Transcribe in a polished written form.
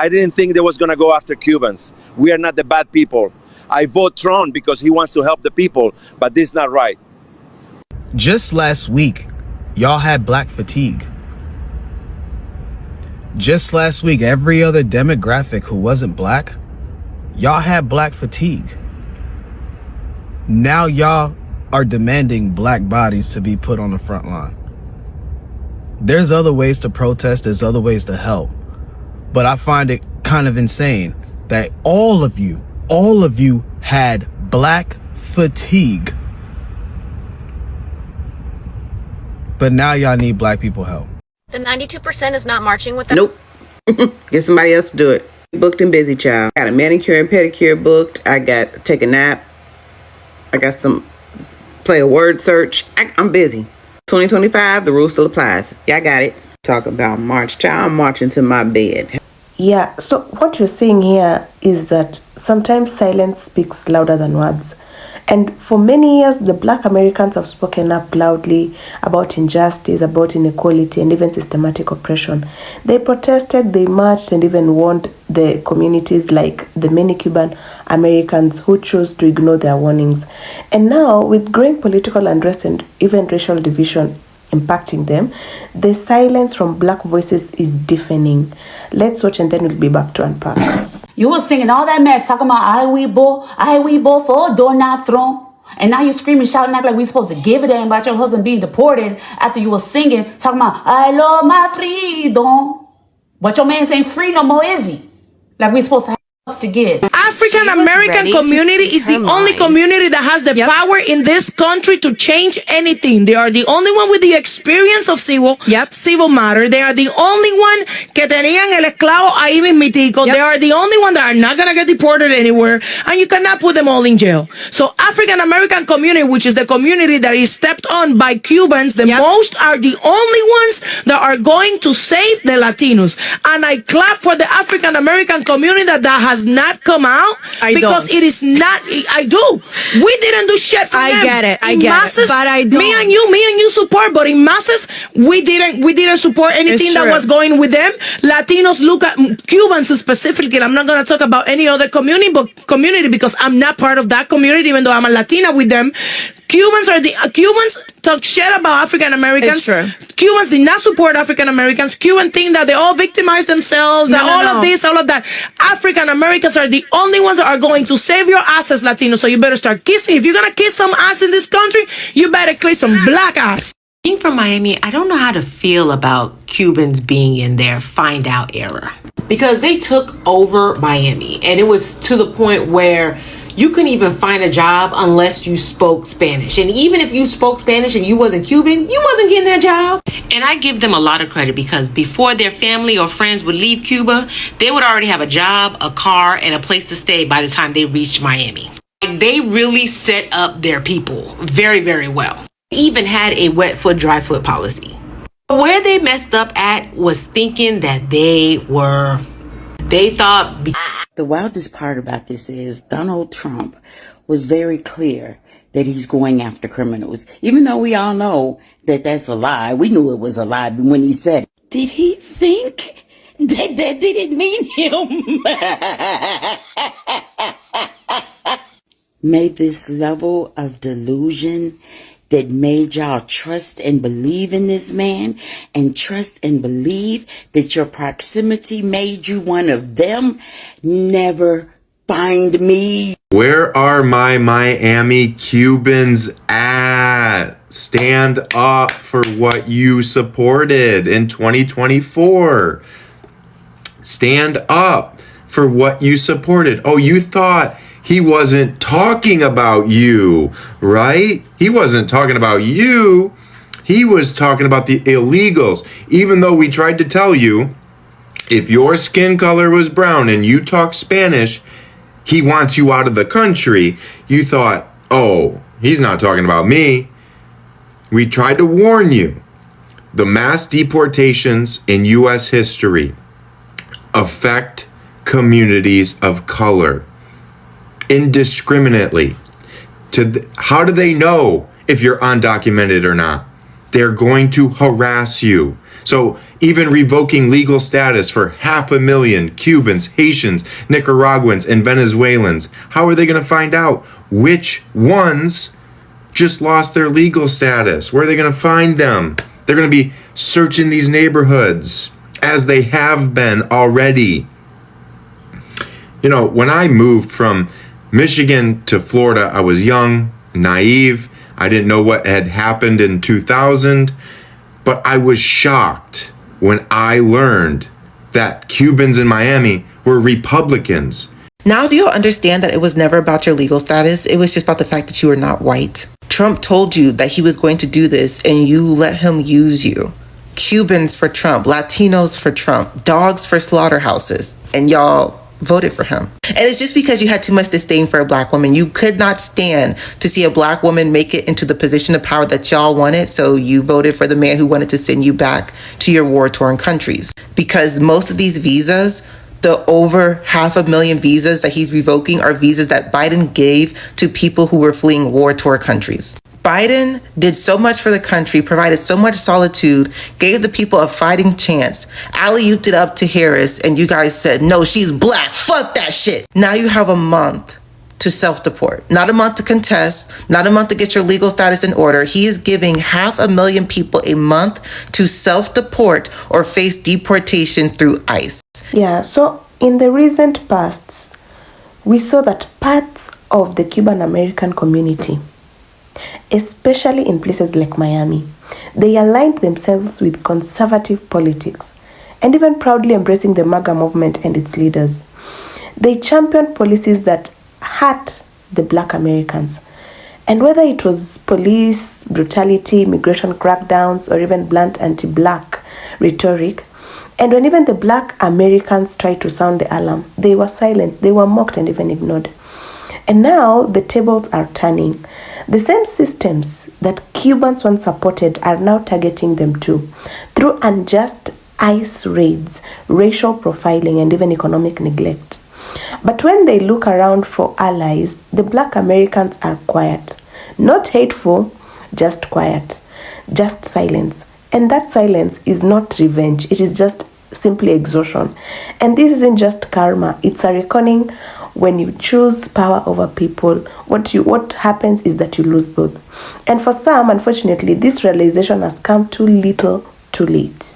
I didn't think they was gonna go after Cubans. We are not the bad people. I vote Trump because he wants to help the people, but this is not right. Just last week, y'all had black fatigue. Just last week, every other demographic who wasn't black, y'all had black fatigue. Now y'all are demanding black bodies to be put on the front line. There's other ways to protest, there's other ways to help. But I find it kind of insane that all of you had black fatigue. But now y'all need black people help. The 92% is not marching with them? Nope. Get somebody else to do it. Booked and busy, child. Got a manicure and pedicure booked. I got take a nap. I got play a word search. I'm busy. 2025, the rule still applies. Yeah, I got it. Talk about March, child. I'm marching to my bed. Yeah, so what you're saying here is that sometimes silence speaks louder than words. And for many years, the Black Americans have spoken up loudly about injustice, about inequality, and even systematic oppression. They protested, they marched, and even warned the communities like the many Cuban Americans who chose to ignore their warnings. And now, with growing political unrest and even racial division impacting them, the silence from black voices is deafening. Let's watch and then we'll be back to unpack. You was singing all that mess, talking about I we bo for door not thrown. And now you're screaming, shouting, act like we supposed to give a damn about your husband being deported after you was singing, talking about I love my freedom. But your man ain't free no more, is he? Like we supposed to have to give. African American community is the only community that has the power in this country to change anything. They are the only one with the experience of civil matter. They are the only one que tenían el esclavo ahí mismitico. They are the only one that are not gonna get deported anywhere, and you cannot put them all in jail. So African American community, which is the community that is stepped on by Cubans, the most are the only ones that are going to save the Latinos. And I clap for the African American community that has not come out. Because it is not. I do. We didn't do shit for them. I get it, but I don't. Me and you support, but in masses, we didn't support anything that was going with them. Latinos look at Cubans specifically. I'm not gonna talk about any other community because I'm not part of that community, even though I'm a Latina with them. Cubans talk shit about African Americans. Cubans did not support African Americans. Cubans think that they all victimize themselves. Of this, all of that. African Americans are the only ones that are going to save your asses, Latino. So you better start kissing. If you're gonna kiss some ass in this country, you better kiss some black ass. Being from Miami, I don't know how to feel about Cubans being in their find out era. Because they took over Miami, and it was to the point where you couldn't even find a job unless you spoke Spanish. And even if you spoke Spanish and you wasn't Cuban, you wasn't getting that job. And I give them a lot of credit because before their family or friends would leave Cuba, they would already have a job, a car, and a place to stay by the time they reached Miami. They really set up their people very, very well. Even had a wet foot, dry foot policy. Where they messed up at was thinking that they thought... The wildest part about this is Donald Trump was very clear that he's going after criminals, even though we all know that that's a lie. We knew it was a lie when he said it. Did he think that didn't mean him? May this level of delusion that made y'all trust and believe in this man and trust and believe that your proximity made you one of them never find me. Where are my Miami Cubans at? Stand up for what you supported in 2024. Stand up for what you supported. Oh, you thought he wasn't talking about you, right? He wasn't talking about you. He was talking about the illegals. Even though we tried to tell you, if your skin color was brown and you talk Spanish, he wants you out of the country. You thought, oh, he's not talking about me. We tried to warn you. The mass deportations in U.S. history affect communities of color indiscriminately. How do they know if you're undocumented or not? They're going to harass you. So even revoking legal status for 500,000 Cubans, Haitians, Nicaraguans, and Venezuelans, how are they going to find out which ones just lost their legal status? Where are they going to find them? They're going to be searching these neighborhoods, as they have been already. You know, when I moved from Michigan to Florida, I was young, naive. I didn't know what had happened in 2000, but I was shocked when I learned that Cubans in Miami were Republicans. Now do you understand that it was never about your legal status? It was just about the fact that you were not white. Trump told you that he was going to do this and you let him use you. Cubans for Trump, Latinos for Trump, dogs for slaughterhouses, and y'all voted for him. And it's just because you had too much disdain for a black woman. You could not stand to see a black woman make it into the position of power that y'all wanted, so you voted for the man who wanted to send you back to your war-torn countries. Because most of these visas, the over 500,000 visas that he's revoking, are visas that Biden gave to people who were fleeing war-torn countries. Biden did so much for the country, provided so much solitude, gave the people a fighting chance, alley-ooped it up to Harris, and you guys said, no, she's black, fuck that shit. Now you have a month to self-deport, not a month to contest, not a month to get your legal status in order. He is giving 500,000 people a month to self-deport or face deportation through ICE. Yeah, so in the recent past, we saw that parts of the Cuban American community, especially in places like Miami, they aligned themselves with conservative politics and even proudly embracing the MAGA movement and its leaders. They championed policies that hurt the black Americans. And whether it was police brutality, immigration crackdowns, or even blunt anti-black rhetoric, and when even the black Americans tried to sound the alarm, they were silenced, they were mocked and even ignored. And now the tables are turning. The same systems that Cubans once supported are now targeting them too, through unjust ICE raids, racial profiling, and even economic neglect. But when they look around for allies, the black Americans are quiet. Not hateful, just quiet, just silence. And that silence is not revenge, it is just simply exhaustion. And this isn't just karma, it's a reckoning. When you choose power over people, what happens is that you lose both. And for some, unfortunately, this realization has come too little, too late.